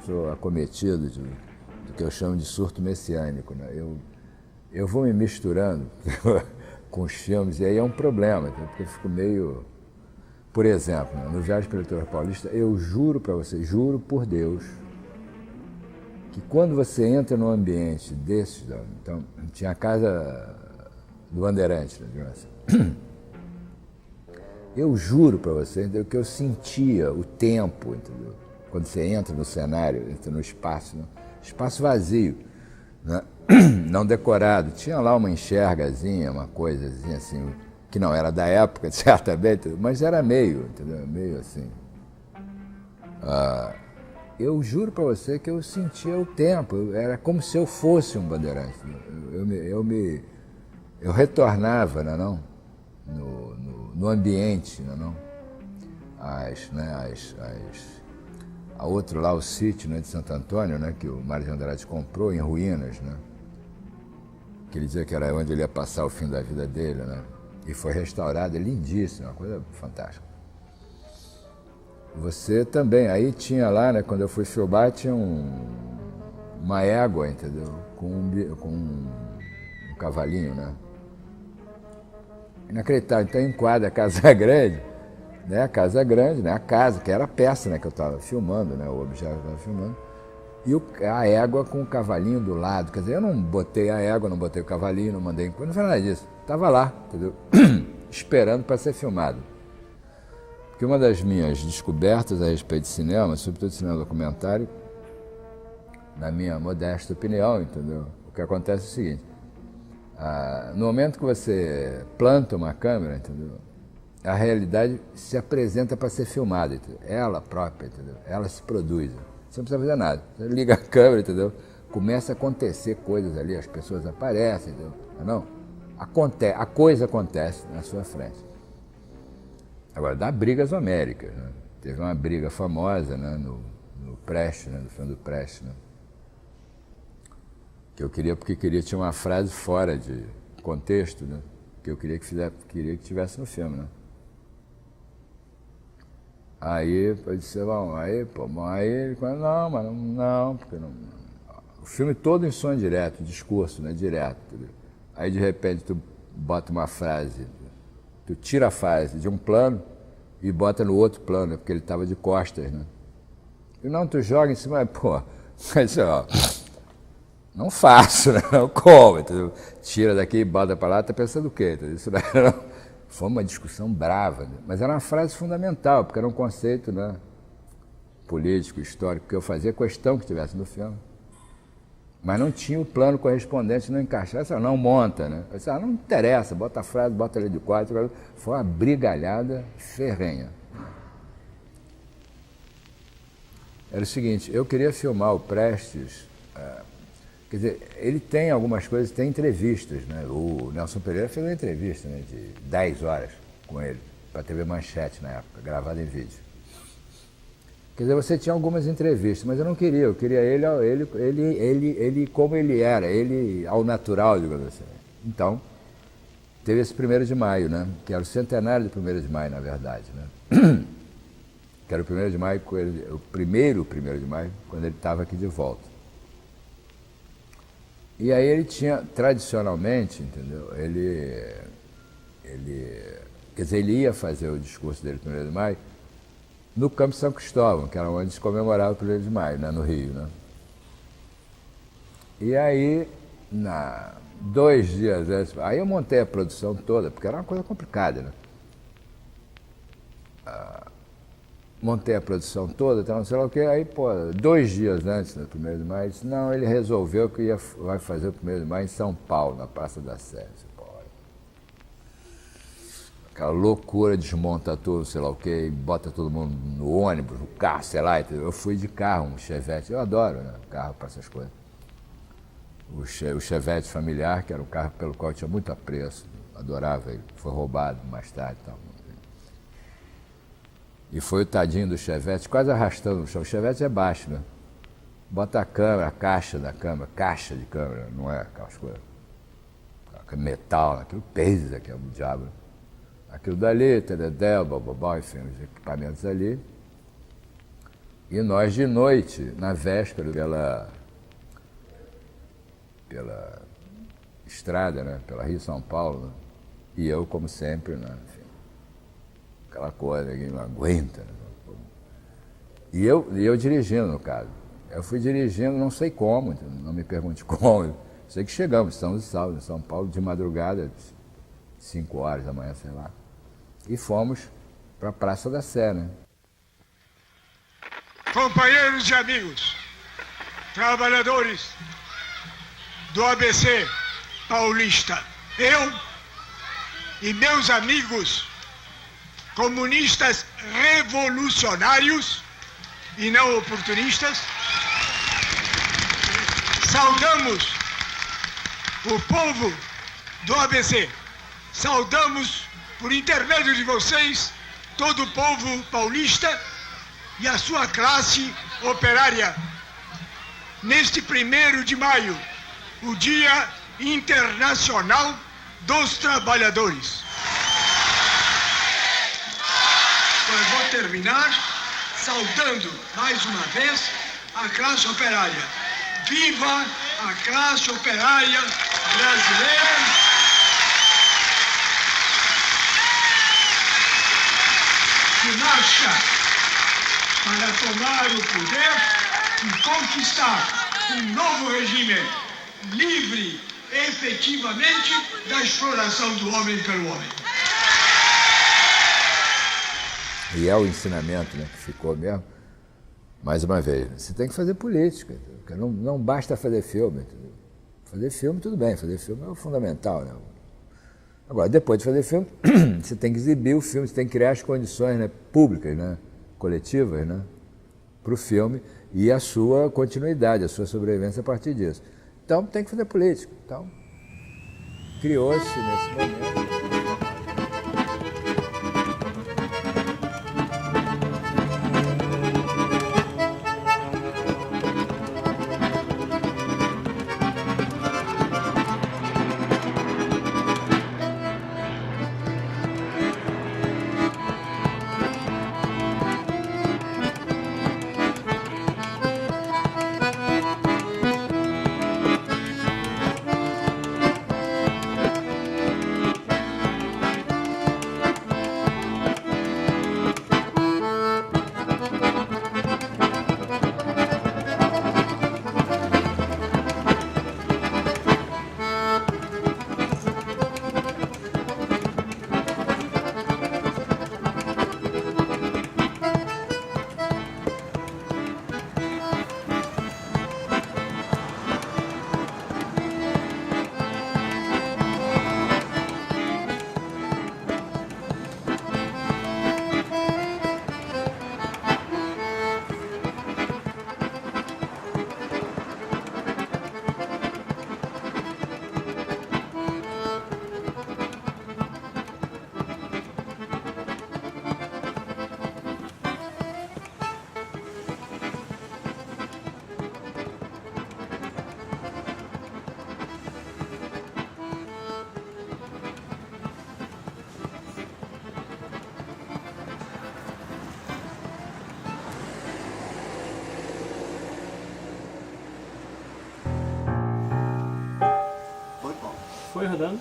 Sou acometido do que eu chamo de surto messiânico, né? Eu vou me misturando com os filmes e aí é um problema, porque eu fico meio... Por exemplo, no Viagem pelo Litoral Paulista, eu juro para você, juro por Deus, que quando você entra num ambiente desses, então tinha a casa do Bandeirante, né, assim. Eu juro para você, entendeu, que eu sentia o tempo, entendeu? Quando você entra no cenário, entra no espaço, né? Espaço vazio, né? Não decorado, tinha lá uma enxergazinha, uma coisazinha assim, que não era da época, certamente, mas era meio, entendeu? Meio assim. eu juro para você que eu sentia o tempo, era como se eu fosse um bandeirante. Eu retornava, não? No ambiente, não? A outro lá, o sítio, né, de Santo Antônio, né, que o Mário de Andrade comprou em ruínas, né? Que ele dizia que era onde ele ia passar o fim da vida dele, né? E foi restaurado, é lindíssimo, uma coisa fantástica. Você também, aí tinha lá, né, quando eu fui filmar, tinha uma égua, entendeu? Com um cavalinho, né? Inacreditável. Então enquadra a Casa Grande, né? A Casa Grande, né? A casa, que era a peça, né, que eu estava filmando, né? O objeto que eu estava filmando. E a égua com o cavalinho do lado. Quer dizer, eu não botei a égua, não botei o cavalinho, não mandei... Não foi nada disso. Estava lá, entendeu? Esperando para ser filmado. Porque uma das minhas descobertas a respeito de cinema, sobretudo de cinema documentário, na minha modesta opinião, entendeu? O que acontece é o seguinte, no momento que você planta uma câmera, entendeu? A realidade se apresenta para ser filmada, entendeu? Ela própria, entendeu? Ela se produz. Você não precisa fazer nada. Você liga a câmera, entendeu? Começa a acontecer coisas ali, as pessoas aparecem, entendeu? Não? A coisa acontece na sua frente. Agora, dá brigas homéricas, né? Teve uma briga famosa, né, no Prestes, né, no filme do Prestes, né? Que eu queria, porque tinha uma frase fora de contexto, né? Que eu queria que tivesse no filme, né? Aí eu disse, aí ele falou, não, porque não. O filme todo em som direto, discurso, né, direto, entendeu? Aí de repente tu bota uma frase, tu tira a frase de um plano e bota no outro plano, porque ele estava de costas, né? E não, tu joga em cima, mas ó, não faço, né? Não como, entendeu? Tira daqui e bota para lá, tá pensando o quê? Entendeu? Isso não. Foi uma discussão brava, né? Mas era uma frase fundamental, porque era um conceito, né, político, histórico, que eu fazia questão que estivesse no filme. Mas não tinha o plano correspondente, não encaixava, não monta, né? Eu disse, não interessa, bota a frase, bota ali de quatro. Foi uma brigalhada ferrenha. Era o seguinte, eu queria filmar o Prestes, quer dizer, ele tem algumas coisas, tem entrevistas, né? O Nelson Pereira fez uma entrevista, né, de 10 horas com ele, para a TV Manchete na época, gravada em vídeo. Quer dizer, você tinha algumas entrevistas, mas eu não queria, eu queria ele como ele era, ele ao natural, digamos assim. Então, teve esse 1º de maio, né? Que era o centenário do 1º de maio, na verdade, né? Que era o 1º de maio, o primeiro 1º de maio, quando ele estava aqui de volta. E aí ele tinha, tradicionalmente, entendeu? Quer dizer, ele ia fazer o discurso dele no 1º de maio no Campo São Cristóvão, que era onde se comemorava o 1º de maio, né, no Rio, né? E aí, 2 dias antes, aí eu montei a produção toda, porque era uma coisa complicada, né? Montei a produção toda, então, sei lá o quê, aí, 2 dias antes do 1º de maio, disse, não, ele resolveu que vai fazer o 1º de maio em São Paulo, na Praça da Sé. Aquela loucura, desmonta tudo, sei lá o quê, e bota todo mundo no ônibus, no carro, sei lá, entendeu? Eu fui de carro, um Chevette, eu adoro, né, carro para essas coisas. O Chevette familiar, que era um carro pelo qual eu tinha muito apreço, adorava ele, foi roubado mais tarde e tal. E foi o tadinho do Chevette, quase arrastando no chão. O Chevette é baixo, né? Bota a câmera, a caixa da câmera, caixa de câmera, não é aquelas coisas. Aquele metal, aquilo pesa, que é o diabo. Aquilo dali, teledel, bababá, enfim, os equipamentos ali. E nós de noite, na véspera, pela estrada, né? Pela Rio-São Paulo, né? E eu, como sempre, né? Aquela coisa, ninguém não aguenta. Né? E eu dirigindo, no caso. Eu fui dirigindo, não sei como, não me pergunte como. Sei que chegamos, estamos em São Paulo, de madrugada, 5 horas da manhã, sei lá. E fomos para a Praça da Sé, né? Companheiros e amigos, trabalhadores do ABC paulista, eu e meus amigos comunistas revolucionários e não oportunistas. Saudamos o povo do ABC. Saudamos, por intermédio de vocês, todo o povo paulista e a sua classe operária. Neste 1º de maio, o Dia Internacional dos Trabalhadores. Eu vou terminar saudando mais uma vez a classe operária. Viva a classe operária brasileira! Que marcha para tomar o poder e conquistar um novo regime livre, efetivamente, da exploração do homem pelo homem. E é o ensinamento, né, que ficou mesmo, mais uma vez, você tem que fazer política, não basta fazer filme. Entendeu? Fazer filme, tudo bem, fazer filme é o fundamental, né? Agora, depois de fazer filme, você tem que exibir o filme, você tem que criar as condições, né, públicas, né, coletivas, né, para o filme e a sua continuidade, a sua sobrevivência a partir disso. Então, tem que fazer política. Então, criou-se nesse momento. Foi rodando.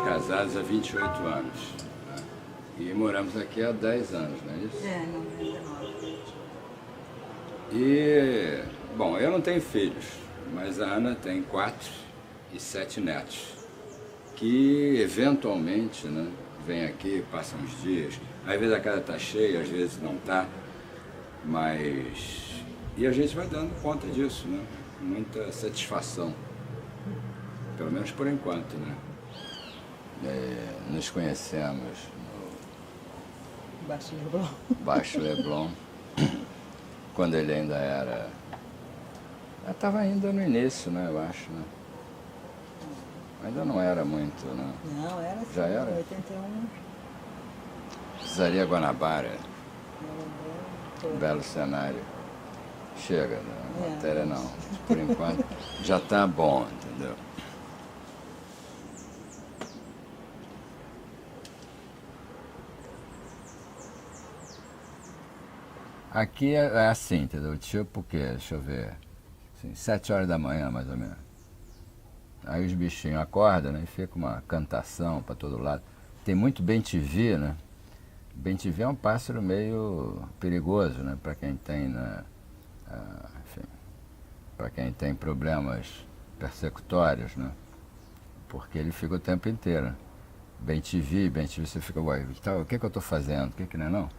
Casados há 28 anos. E moramos aqui há 10 anos, não é isso? É, não, 19. E, bom, eu não tenho filhos, mas a Ana tem 4 e 7 netos, que eventualmente, né, vem aqui, passam uns dias. Às vezes a casa está cheia, às vezes não está, mas... E a gente vai dando conta disso, né? Muita satisfação, pelo menos por enquanto, né? Nos conhecemos no Baixo Leblon. Baixo Leblon, quando ele ainda era Eu estava ainda no início, né, eu acho, né? Ainda não era muito, né? Não, era assim, já era? 81. Precisaria Guanabara. Belo cenário. Chega, né? Matéria não. Por enquanto já está bom, entendeu? Aqui é assim, entendeu? Tipo o quê? Deixa eu ver. Assim, 7 horas da manhã, mais ou menos. Aí os bichinhos acordam, né? E fica uma cantação para todo lado. Tem muito bem-te-vi, né? Bem-te-vi é um pássaro meio perigoso, né? Para quem tem, né? Enfim, para quem tem problemas persecutórios, né? Porque ele fica o tempo inteiro. Bem-te-vi, você fica, uai, o que eu estou fazendo? O que não é não?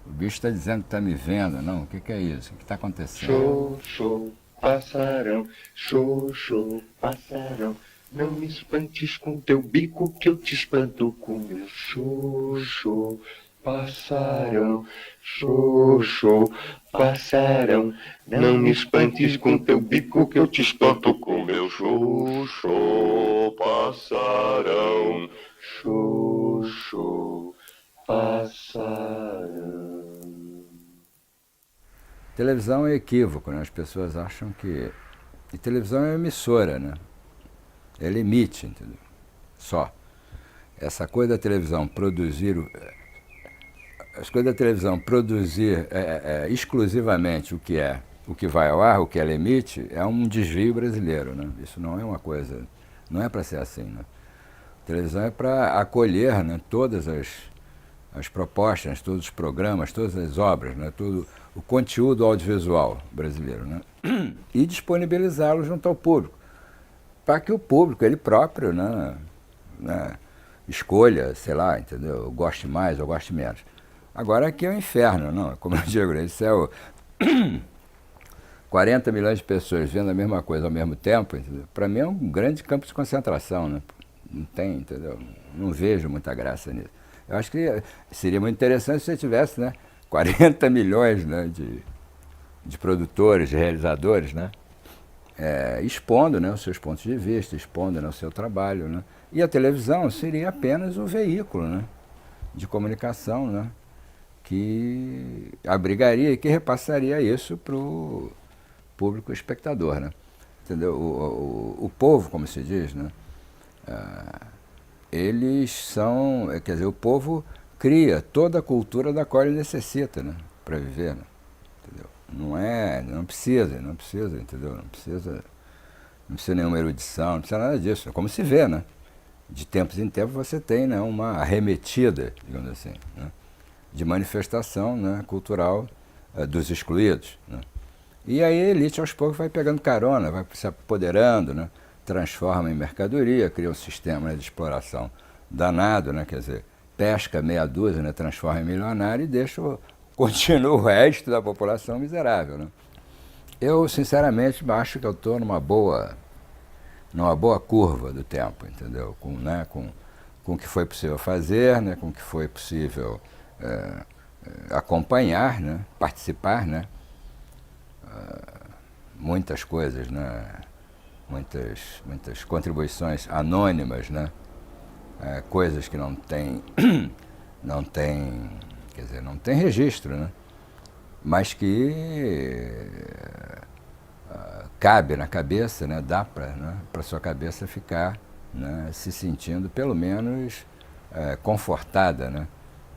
O bicho está dizendo que está me vendo, não? O que é isso? O que está acontecendo? Show, show, passarão, show, show, passarão. Não me espantes com teu bico que eu te espanto com meu show, show, passarão. Show, show, passarão. Não me espantes com teu bico que eu te espanto com meu show, show, passarão. Show, show, passarão. Televisão é equívoco, né? As pessoas acham que... E televisão é uma emissora, né? Ele emite, entendeu? Só. Essa coisa da televisão produzir... As coisas da televisão produzir exclusivamente o que vai ao ar, o que ela emite, é um desvio brasileiro, né? Isso não é uma coisa... Não é para ser assim, né? A televisão é para acolher, né, todas as propostas, todos os programas, todas as obras, né, todo o conteúdo audiovisual brasileiro, né, e disponibilizá-lo junto ao público, para que o público, ele próprio, né, escolha, sei lá, entendeu, goste mais ou goste menos. Agora aqui é o inferno, não, como eu digo, isso é o 40 milhões de pessoas vendo a mesma coisa ao mesmo tempo, para mim é um grande campo de concentração, né? Não tem, entendeu? Não vejo muita graça nisso. Eu acho que seria muito interessante se você tivesse, né, 40 milhões, né, de produtores, de realizadores, né, expondo, né, os seus pontos de vista, expondo, né, o seu trabalho, né. E a televisão seria apenas o veículo, né, de comunicação, né, que abrigaria e que repassaria isso para o público espectador, né. Entendeu? O povo, como se diz, né, eles são, quer dizer, o povo cria toda a cultura da qual ele necessita, né, para viver, né, entendeu? Não precisa, entendeu? Não precisa nenhuma erudição, não precisa nada disso, é como se vê, né? De tempos em tempos você tem, né, uma arremetida, digamos assim, né, de manifestação, né, cultural dos excluídos, né? E aí a elite aos poucos vai pegando carona, vai se apoderando, né, transforma em mercadoria, cria um sistema, né, de exploração danado, né, quer dizer, pesca meia dúzia, né, transforma em milionário e continua o resto da população miserável, né. Eu, sinceramente, acho que eu estou numa boa curva do tempo, entendeu? Com o que foi possível fazer, né, com o que foi possível acompanhar, né, participar, né, muitas coisas, né, muitas contribuições anônimas, né, coisas que não tem, quer dizer, não tem registro, né, mas que cabe na cabeça, né, dá para sua cabeça ficar, né, se sentindo pelo menos confortada, né,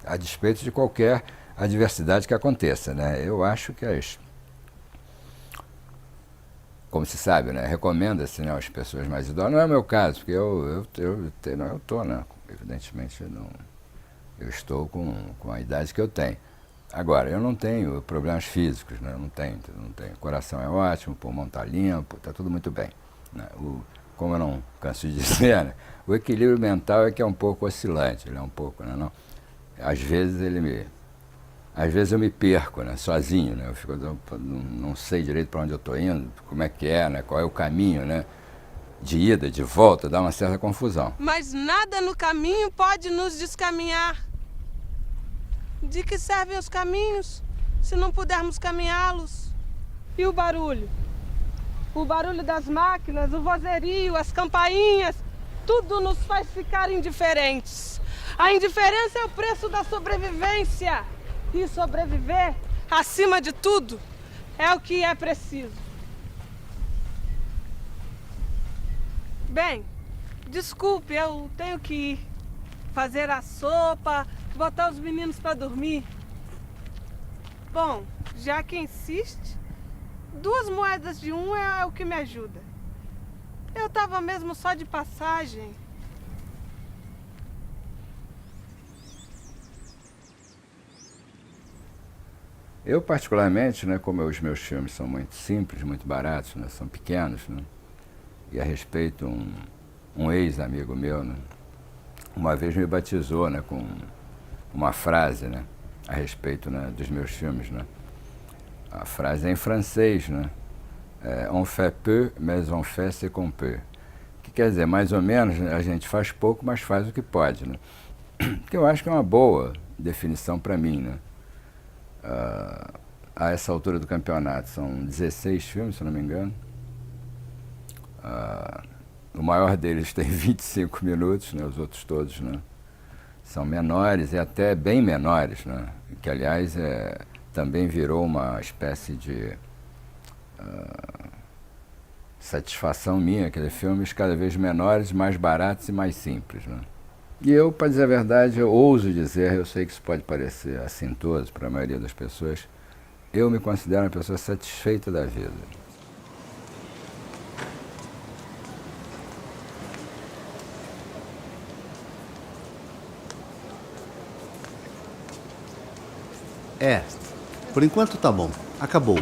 a despeito de qualquer adversidade que aconteça, né. Eu acho que como se sabe, né, recomenda-se, né, às pessoas mais idosas, não é o meu caso, porque eu estou, né, evidentemente eu estou com a idade que eu tenho. Agora, eu não tenho problemas físicos, né, não tenho. O coração é ótimo, o pulmão está limpo, está tudo muito bem, né. Como eu não canso de dizer, né, o equilíbrio mental é que é um pouco oscilante, ele é um pouco, né, não. Às vezes eu me perco, né, sozinho, né, não sei direito para onde eu estou indo, como é que é, né, qual é o caminho, né, de ida, de volta, dá uma certa confusão. Mas nada no caminho pode nos descaminhar. De que servem os caminhos se não pudermos caminhá-los? E o barulho? O barulho das máquinas, o vozerio, as campainhas, tudo nos faz ficar indiferentes. A indiferença é o preço da sobrevivência. E sobreviver, acima de tudo, é o que é preciso. Bem, desculpe, eu tenho que ir fazer a sopa, botar os meninos para dormir. Bom, já que insiste, 2 moedas de 1 é o que me ajuda. Eu tava mesmo só de passagem. Eu, particularmente, né, como os meus filmes são muito simples, muito baratos, né, são pequenos, né, e a respeito, um ex-amigo meu, né, uma vez me batizou, né, com uma frase, né, a respeito, né, dos meus filmes, né. A frase é em francês, né, on fait peu, mais on fait ce qu'on peut. Que quer dizer, mais ou menos, a gente faz pouco, mas faz o que pode, né. Que eu acho que é uma boa definição para mim, né. A essa altura do campeonato são 16 filmes, se não me engano. O maior deles tem 25 minutos, né? Os outros todos, né, são menores e até bem menores, né? Que, aliás, também virou uma espécie de satisfação minha, aqueles filmes cada vez menores, mais baratos e mais simples, né? E eu, para dizer a verdade, eu ouso dizer, eu sei que isso pode parecer assintoso para a maioria das pessoas, eu me considero uma pessoa satisfeita da vida. Por enquanto tá bom. Acabou.